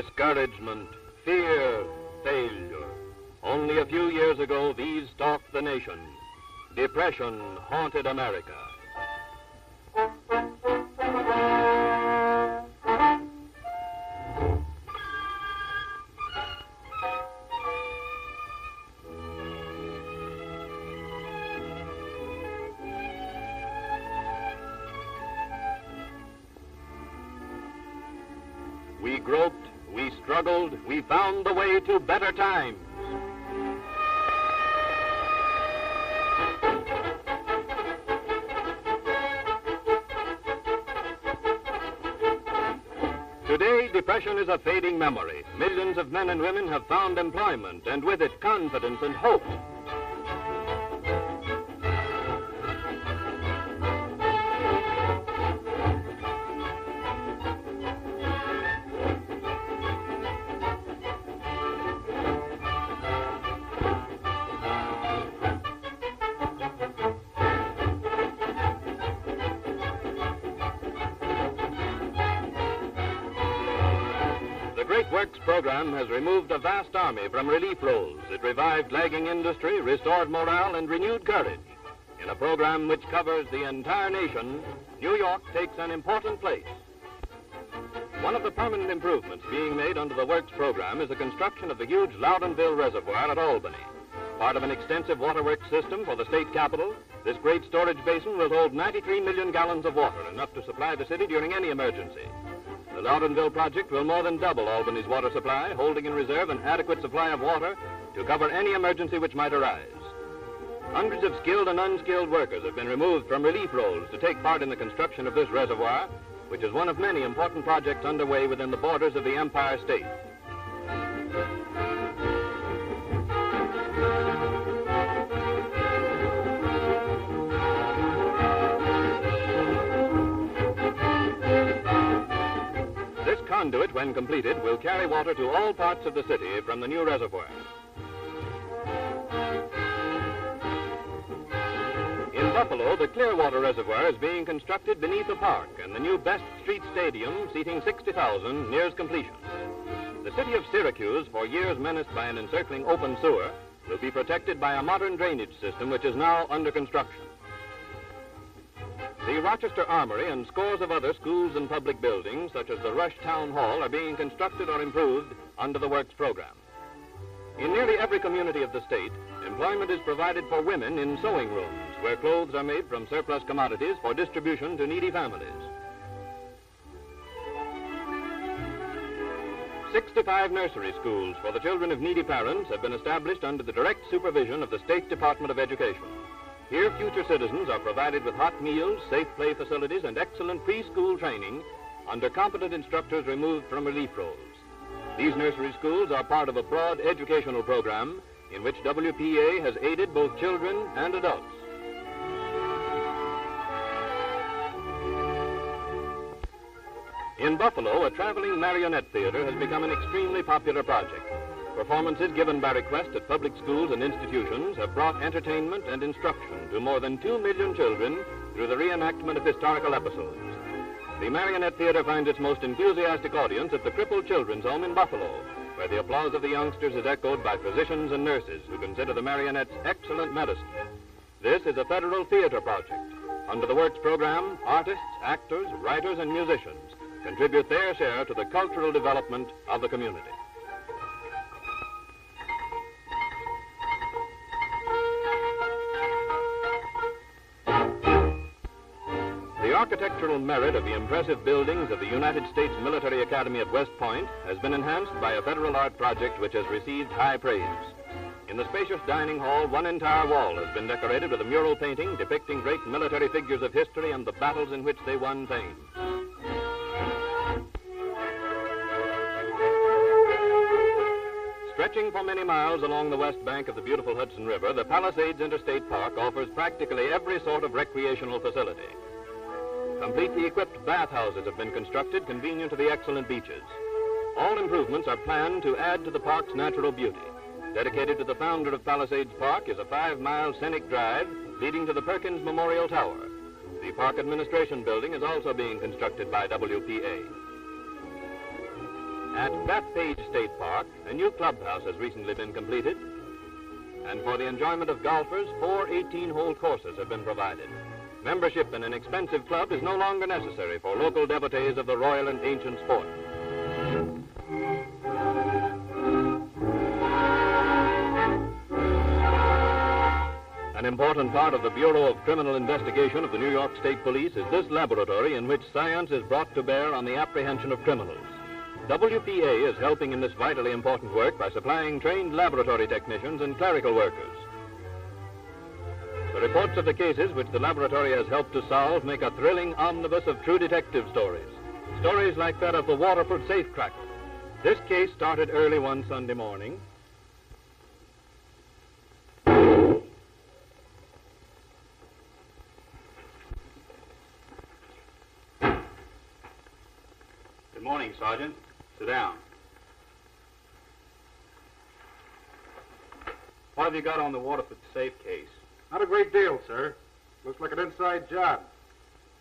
discouragement, fear, failure. Only a few years ago, these stalked the nation. Depression haunted America. We groped, we struggled, we found the way to better times. Today, depression is a fading memory. Millions of men and women have found employment, and with it, confidence and hope. The Great Works program has removed a vast army from relief roles. It revived lagging industry, restored morale, and renewed courage. In a program which covers the entire nation, New York takes an important place. One of the permanent improvements being made under the Works program is the construction of the huge Loudonville Reservoir at Albany. Part of an extensive waterworks system for the state capital, this great storage basin will hold 93 million gallons of water, enough to supply the city during any emergency. The Loudonville project will more than double Albany's water supply, holding in reserve an adequate supply of water to cover any emergency which might arise. Hundreds of skilled and unskilled workers have been removed from relief roles to take part in the construction of this reservoir, which is one of many important projects underway within the borders of the Empire State. This conduit, when completed, will carry water to all parts of the city from the new reservoir. In Buffalo, the Clearwater Reservoir is being constructed beneath a park, and the new Best Street Stadium, seating 60,000, nears completion. The city of Syracuse, for years menaced by an encircling open sewer, will be protected by a modern drainage system which is now under construction. The Rochester Armory and scores of other schools and public buildings, such as the Rush Town Hall, are being constructed or improved under the Works program. In nearly every community of the state, employment is provided for women in sewing rooms, where clothes are made from surplus commodities for distribution to needy families. 65 nursery schools for the children of needy parents have been established under the direct supervision of the State Department of Education. Here, future citizens are provided with hot meals, safe play facilities, and excellent preschool training under competent instructors removed from relief roles. These nursery schools are part of a broad educational program in which WPA has aided both children and adults. In Buffalo, a traveling marionette theater has become an extremely popular project. Performances given by request at public schools and institutions have brought entertainment and instruction to more than 2 million children through the reenactment of historical episodes. The Marionette Theater finds its most enthusiastic audience at the Crippled Children's Home in Buffalo, where the applause of the youngsters is echoed by physicians and nurses who consider the marionettes excellent medicine. This is a federal theater project. Under the Works program, artists, actors, writers, and musicians contribute their share to the cultural development of the community. The architectural merit of the impressive buildings of the United States Military Academy at West Point has been enhanced by a federal art project which has received high praise. In the spacious dining hall, one entire wall has been decorated with a mural painting depicting great military figures of history and the battles in which they won fame. Stretching for many miles along the west bank of the beautiful Hudson River, the Palisades Interstate Park offers practically every sort of recreational facility. Completely equipped bathhouses have been constructed convenient to the excellent beaches. All improvements are planned to add to the park's natural beauty. Dedicated to the founder of Palisades Park is a 5-mile scenic drive leading to the Perkins Memorial Tower. The Park Administration Building is also being constructed by WPA. At Bethpage State Park, a new clubhouse has recently been completed. And for the enjoyment of golfers, 4 18-hole courses have been provided. Membership in an expensive club is no longer necessary for local devotees of the royal and ancient sport. An important part of the Bureau of Criminal Investigation of the New York State Police is this laboratory in which science is brought to bear on the apprehension of criminals. WPA is helping in this vitally important work by supplying trained laboratory technicians and clerical workers. The reports of the cases which the laboratory has helped to solve make a thrilling omnibus of true detective stories. Stories like that of the Waterford safecracker. This case started early one Sunday morning. Good morning, Sergeant. Sit down. What have you got on the Waterford safe case? Not a great deal, sir. Looks like an inside job.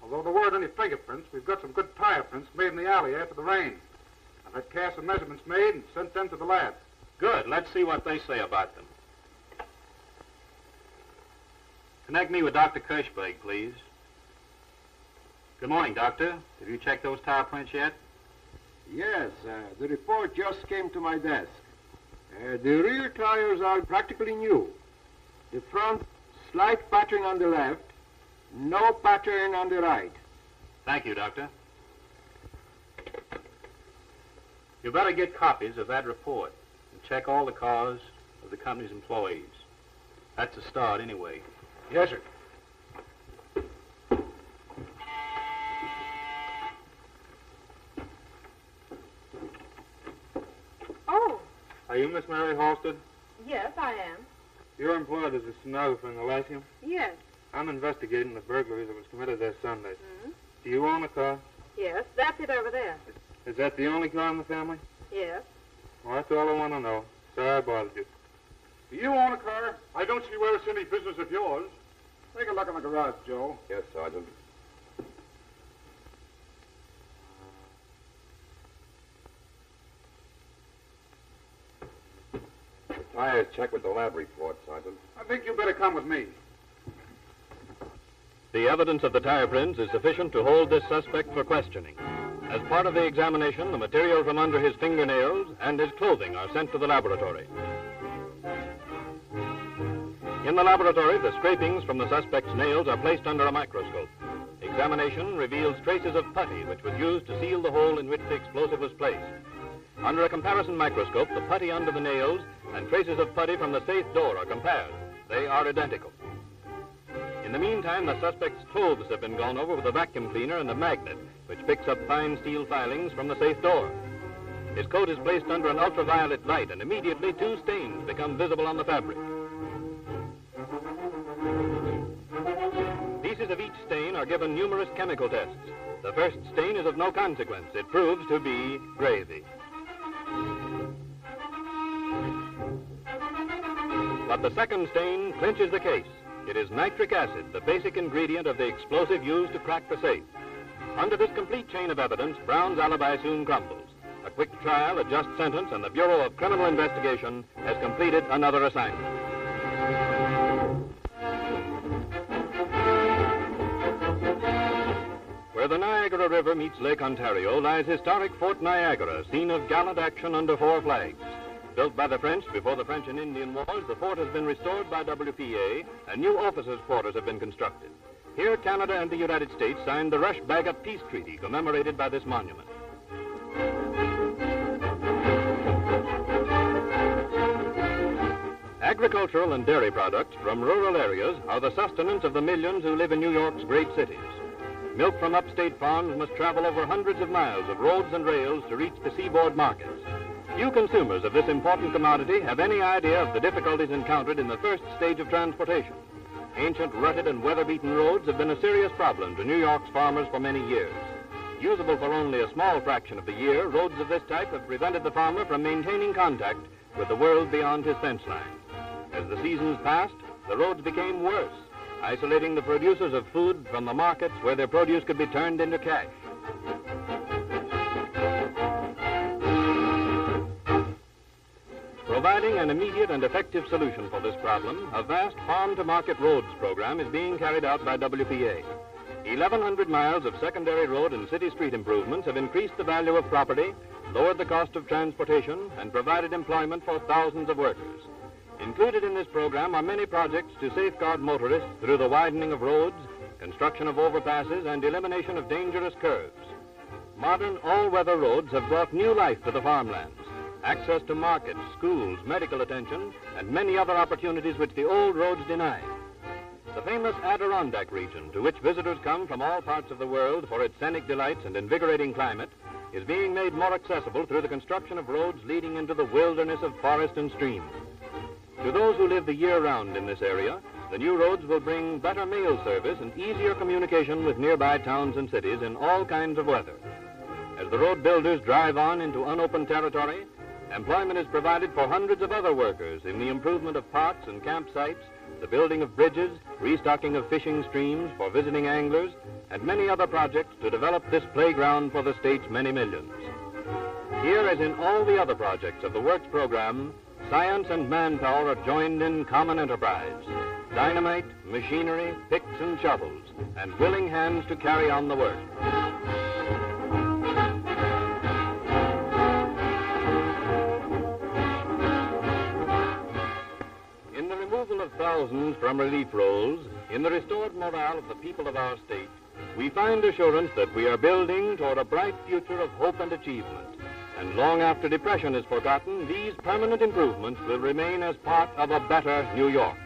Although there weren't any fingerprints, we've got some good tire prints made in the alley after the rain. I've had casts and measurements made and sent them to the lab. Good. Let's see what they say about them. Connect me with Dr. Kirschberg, please. Good morning, Doctor. Have you checked those tire prints yet? Yes, the report just came to my desk. The rear tires are practically new. The front, slight pattern on the left, no pattern on the right. Thank you, Doctor. You better get copies of that report and check all the cars of the company's employees. That's a start anyway. Yes, sir. Oh, Are you Miss Mary Halstead? yes, I am. You're employed as a stenographer in the Lyceum? Yes. I'm investigating the burglary that was committed there Sunday. Mm-hmm. Do you own a car? Yes, that's it over there. Is that the only car in the family? Yes. Well, that's all I want to know. Sorry I bothered you. Do you own a car? I don't see where it's any business of yours. Take a look in the garage, Joe. Yes, Sergeant. The tires check with the lab report, Sergeant. I think you better come with me. The evidence of the tire prints is sufficient to hold this suspect for questioning. As part of the examination, the material from under his fingernails and his clothing are sent to the laboratory. In the laboratory, the scrapings from the suspect's nails are placed under a microscope. Examination reveals traces of putty, which was used to seal the hole in which the explosive was placed. Under a comparison microscope, the putty under the nails and traces of putty from the safe door are compared. They are identical. In the meantime, the suspect's clothes have been gone over with a vacuum cleaner and a magnet, which picks up fine steel filings from the safe door. His coat is placed under an ultraviolet light, and immediately 2 stains become visible on the fabric. Pieces of each stain are given numerous chemical tests. The first stain is of no consequence. It proves to be gravy. But the second stain clinches the case. It is nitric acid, the basic ingredient of the explosive used to crack the safe. Under this complete chain of evidence, Brown's alibi soon crumbles. A quick trial, a just sentence, and the Bureau of Criminal Investigation has completed another assignment. Where the Niagara River meets Lake Ontario lies historic Fort Niagara, scene of gallant action under 4 flags. Built by the French before the French and Indian Wars, the fort has been restored by WPA, and new officers' quarters have been constructed. Here, Canada and the United States signed the Reshaped Peace Treaty, commemorated by this monument. Agricultural and dairy products from rural areas are the sustenance of the millions who live in New York's great cities. Milk from upstate farms must travel over hundreds of miles of roads and rails to reach the seaboard markets. Few consumers of this important commodity have any idea of the difficulties encountered in the first stage of transportation. Ancient, rutted, and weather-beaten roads have been a serious problem to New York's farmers for many years. Usable for only a small fraction of the year, roads of this type have prevented the farmer from maintaining contact with the world beyond his fence line. As the seasons passed, the roads became worse, isolating the producers of food from the markets where their produce could be turned into cash. Providing an immediate and effective solution for this problem, a vast farm-to-market roads program is being carried out by WPA. 1,100 miles of secondary road and city street improvements have increased the value of property, lowered the cost of transportation, and provided employment for thousands of workers. Included in this program are many projects to safeguard motorists through the widening of roads, construction of overpasses, and elimination of dangerous curves. Modern all-weather roads have brought new life to the farmlands, access to markets, schools, medical attention, and many other opportunities which the old roads denied. The famous Adirondack region, to which visitors come from all parts of the world for its scenic delights and invigorating climate, is being made more accessible through the construction of roads leading into the wilderness of forest and stream. To those who live the year round in this area, the new roads will bring better mail service and easier communication with nearby towns and cities in all kinds of weather. As the road builders drive on into unopened territory, employment is provided for hundreds of other workers in the improvement of parks and campsites, the building of bridges, restocking of fishing streams for visiting anglers, and many other projects to develop this playground for the state's many millions. Here, as in all the other projects of the Works program, science and manpower are joined in common enterprise. Dynamite, machinery, picks and shovels, and willing hands to carry on the work. In the removal of thousands from relief rolls, in the restored morale of the people of our state, we find assurance that we are building toward a bright future of hope and achievement. And long after depression is forgotten, these permanent improvements will remain as part of a better New York.